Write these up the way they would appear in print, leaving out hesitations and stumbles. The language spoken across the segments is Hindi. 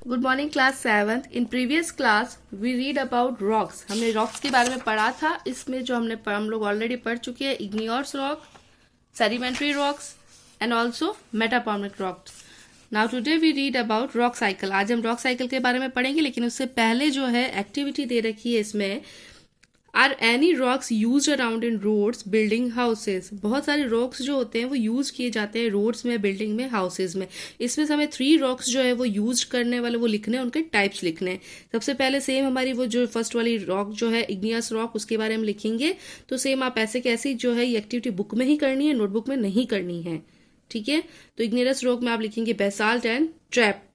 Good morning class 7th। In previous class we read about rocks. हमने रॉक्स के बारे में पढ़ा था। इसमें जो हम लोग ऑलरेडी पढ़ चुके हैं igneous rock, sedimentary rocks and also metamorphic rocks. Now today we read about rock cycle. आज हम रॉक साइकिल के बारे में पढ़ेंगे, लेकिन उससे पहले जो है एक्टिविटी दे रखी है इसमें, are any rocks use around in roads, building, houses. बहुत सारे रॉक्स जो होते हैं वो यूज किए जाते हैं रोड्स में, बिल्डिंग में, हाउसेज में। इसमें से हमें 3 रॉक्स जो है वो यूज करने वाले वो लिखने हैं, उनके टाइप्स लिखने हैं। सबसे पहले सेम हमारी वो जो फर्स्ट वाली रॉक जो है इग्नियस रॉक, उसके बारे में लिखेंगे। तो सेम आप ऐसे कैसी जो है ये एक्टिविटी बुक में ही करनी है, नोटबुक में नहीं करनी है, ठीक है। तो इग्नियस रॉक में आप लिखेंगे basalt and trap.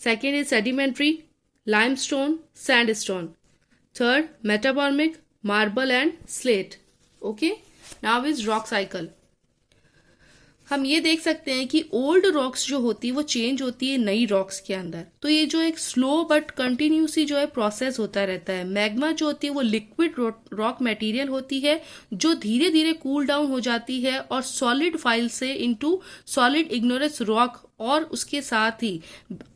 Second is sedimentary, limestone, sandstone. Third, metamorphic, marble and slate. Okay. Now is rock cycle. हम ये देख सकते हैं कि ओल्ड रॉक्स जो होती है वो चेंज होती है नई रॉक्स के अंदर। तो ये जो एक स्लो बट कंटिन्यूसली जो है प्रोसेस होता रहता है। मैग्मा जो होती है वो लिक्विड रॉक मटेरियल होती है जो धीरे धीरे कूल डाउन हो जाती है और सॉलिड फाइल से इनटू सॉलिड इग्नियस रॉक और उसके साथ ही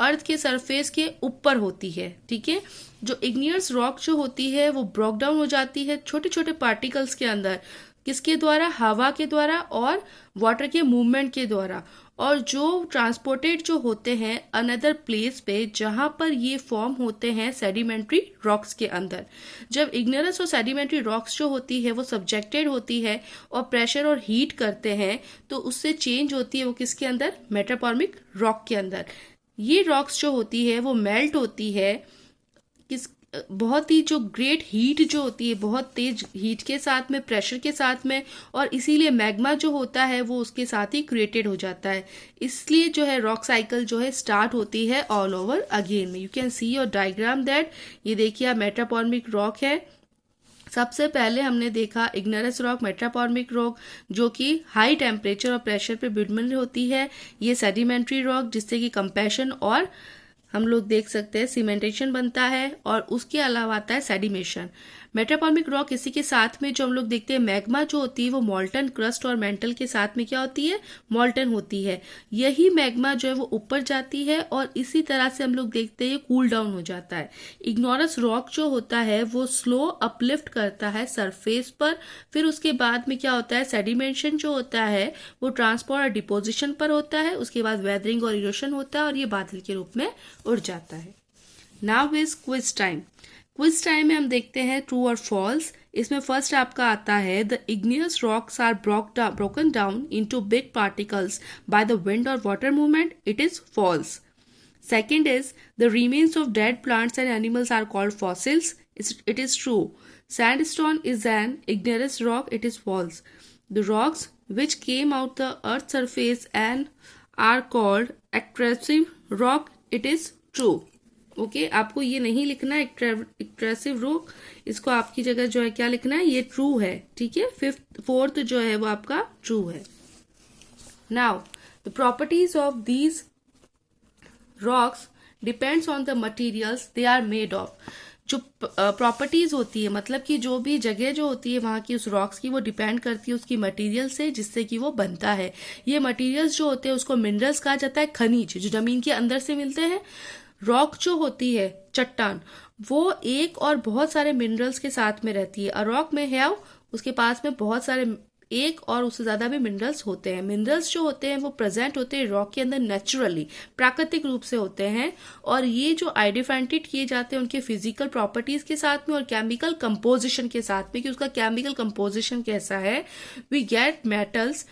अर्थ के सरफेस के ऊपर होती है, ठीक है। जो इग्नियस रॉक जो होती है वो ब्रोक डाउन हो जाती है छोटे छोटे पार्टिकल्स के अंदर, किसके द्वारा? हवा के द्वारा और वाटर के मूवमेंट के द्वारा, और जो ट्रांसपोर्टेड जो होते हैं अनदर प्लेस पे जहां पर ये फॉर्म होते हैं सेडिमेंट्री रॉक्स के अंदर। जब इग्नियस और सेडिमेंट्री रॉक्स जो होती है वो सब्जेक्टेड होती है और प्रेशर और हीट करते हैं तो उससे चेंज होती है वो किसके अंदर? मेटाफॉर्मिक रॉक के अंदर। ये रॉक्स जो होती है वो मेल्ट होती है किस बहुत ही जो ग्रेट हीट जो होती है, बहुत तेज हीट के साथ में, प्रेशर के साथ में, और इसीलिए मैग्मा जो होता है वो उसके साथ ही क्रिएटेड हो जाता है। इसलिए जो है रॉक साइकिल जो है स्टार्ट होती है ऑल ओवर अगेन में। You can see your diagram that, ये देखिए आप मेटाफॉर्मिक रॉक है। सबसे पहले हमने देखा इग्नियस रॉक, मेटाफॉर्मिक रॉक जो कि हाई टेम्परेचर और प्रेशर पे बिल्ड होती है। ये सेडिमेंट्री रॉक जिससे कि कंप्रेशन और हम लोग देख सकते हैं सीमेंटेशन बनता है, और उसके अलावा आता है सेडिमेशन। मेटाफॉर्मिक रॉक इसी के साथ में जो हम लोग देखते हैं मैग्मा जो होती है वो मॉल्टन क्रस्ट और मेंटल के साथ में क्या होती है? मॉल्टन होती है। यही मैग्मा जो है वो ऊपर जाती है और इसी तरह से हम लोग देखते हैं कूल डाउन हो जाता है। इग्नियस रॉक जो होता है वो स्लो अपलिफ्ट करता है सरफेस पर, फिर उसके बाद में क्या होता है? सेडिमेशन जो होता है वो ट्रांसपोर्ट और डिपोजिशन पर होता है, उसके बाद वेदरिंग और इरोशन होता है और ये बादल के रूप में उड़ जाता है। Now is quiz time. Quiz time में हम देखते हैं ट्रू और फॉल्स। इसमें फर्स्ट आपका आता है the igneous rocks are broken down into big particles by the wind और water movement, it is falls. Second is the remains of dead plants and animals are called fossils, it is true. Sandstone is an igneous rock, it is false. The rocks which came out the earth's surface and are called extrusive rock, it is true. Okay आपको ये नहीं लिखना है एक्सट्रेसिव रॉक, इसको आपकी जगह जो है क्या लिखना है? ये ट्रू है, ठीक है। फोर्थ जो है वो आपका ट्रू है। Now the properties of these rocks depends on the materials they are made of. जो प्रॉपर्टीज होती है, मतलब कि जो भी जगह जो होती है वहां की उस रॉक्स की, वो डिपेंड करती है उसकी मटेरियल से जिससे कि वो बनता है। ये मटेरियल्स जो होते हैं उसको मिनरल्स कहा जाता है, खनिज जो जमीन के अंदर से मिलते हैं। रॉक जो होती है चट्टान, वो एक और बहुत सारे मिनरल्स के साथ में रहती है। रॉक में है उसके पास में बहुत सारे एक और उससे ज्यादा भी मिनरल्स होते हैं। मिनरल्स जो होते हैं वो प्रेजेंट होते हैं रॉक के अंदर नेचुरली, प्राकृतिक रूप से होते हैं, और ये जो आइडेंटिफाइड किए जाते हैं उनके फिजिकल प्रॉपर्टीज के साथ में और केमिकल कंपोजिशन के साथ में कि उसका केमिकल कंपोजिशन कैसा है। वी गेट मेटल्स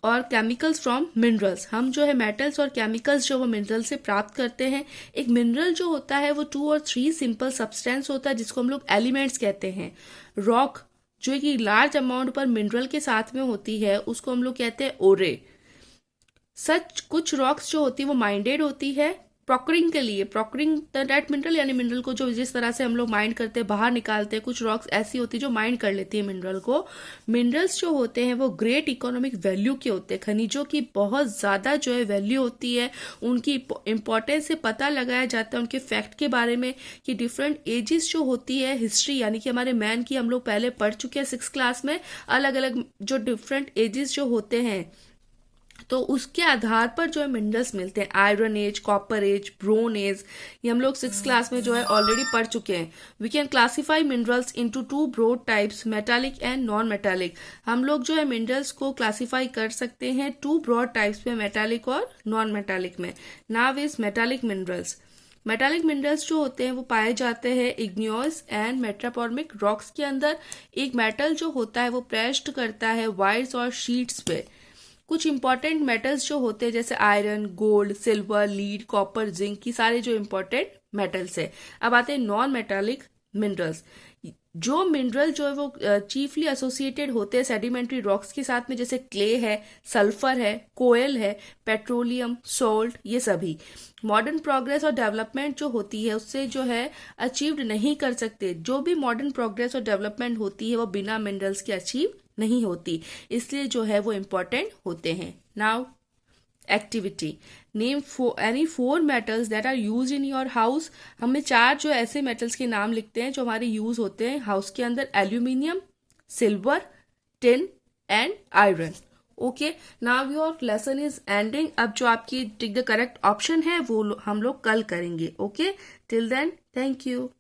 और केमिकल्स फ्रॉम मिनरल्स। हम जो है मेटल्स और केमिकल्स जो वो मिनरल से प्राप्त करते हैं। एक मिनरल जो होता है वो 2 और 3 सिंपल सब्सटेंस होता है जिसको हम लोग एलिमेंट्स कहते हैं। रॉक जो कि लार्ज अमाउंट पर मिनरल के साथ में होती है उसको हम लोग कहते हैं ओरे। सच कुछ रॉक्स जो होती है वो माइंडेड होती है प्रॉकरिंग के लिए, प्रॉकरिंग दैट मिनरल, यानी मिनरल को जो जिस तरह से हम लोग माइंड करते हैं, बाहर निकालते हैं। कुछ रॉक्स ऐसी होती है जो माइंड कर लेती है मिनरल को। मिनरल्स जो होते हैं वो ग्रेट इकोनॉमिक वैल्यू के होते हैं, खनिजों की बहुत ज्यादा जो है वैल्यू होती है। उनकी इंपॉर्टेंस से पता लगाया जाता है उनके फैक्ट के बारे में कि डिफरेंट एजेस जो होती है, हिस्ट्री यानी कि हमारे मैन की हम लोग पहले पढ़ चुके हैं 6th क्लास में। अलग अलग जो डिफरेंट एजेस जो होते हैं तो उसके आधार पर जो है मिनरल्स मिलते हैं। Iron age, copper age, bronze age, ये हम लोग 6th क्लास में जो है ऑलरेडी पढ़ चुके हैं। We can classify minerals into 2 broad types, metallic and non metallic. हम लोग जो है मिनरल्स को क्लासीफाई कर सकते हैं 2 ब्रॉड टाइप्स में, मेटालिक और नॉन मेटालिक में। Now is metallic minerals. Metallic minerals जो होते हैं वो पाए जाते हैं इग्नियस एंड मेट्रापॉर्मिक रॉक्स के अंदर। एक मेटल जो होता है वो प्रेस्ड करता है वायर्स और शीट्स पे। कुछ इंपॉर्टेंट मेटल्स जो होते हैं जैसे iron, gold, silver, lead, copper, zinc, की सारे जो इंपॉर्टेंट मेटल्स है। अब आते हैं नॉन मेटालिक मिनरल्स। जो मिनरल जो है वो चीफली एसोसिएटेड होते हैं सेडिमेंट्री रॉक्स के साथ में, जैसे क्ले है, सल्फर है, कोयल है, पेट्रोलियम, सोल्ट, ये सभी मॉडर्न प्रोग्रेस और डेवलपमेंट जो होती है उससे जो है अचीव्ड नहीं कर सकते। जो भी मॉडर्न प्रोग्रेस और डेवलपमेंट होती है वो बिना मिनरल्स के अचीव नहीं होती, इसलिए जो है वो इम्पोर्टेंट होते हैं। Now activity, name any 4 metals that are use in your house. हमें 4 जो ऐसे मेटल्स के नाम लिखते हैं जो हमारे यूज होते हैं हाउस के अंदर। Aluminium, silver, tin and iron. Okay, now your lesson is ending. अब जो आपकी टिक द करेक्ट ऑप्शन है वो हम लोग कल करेंगे। Okay, till then thank you.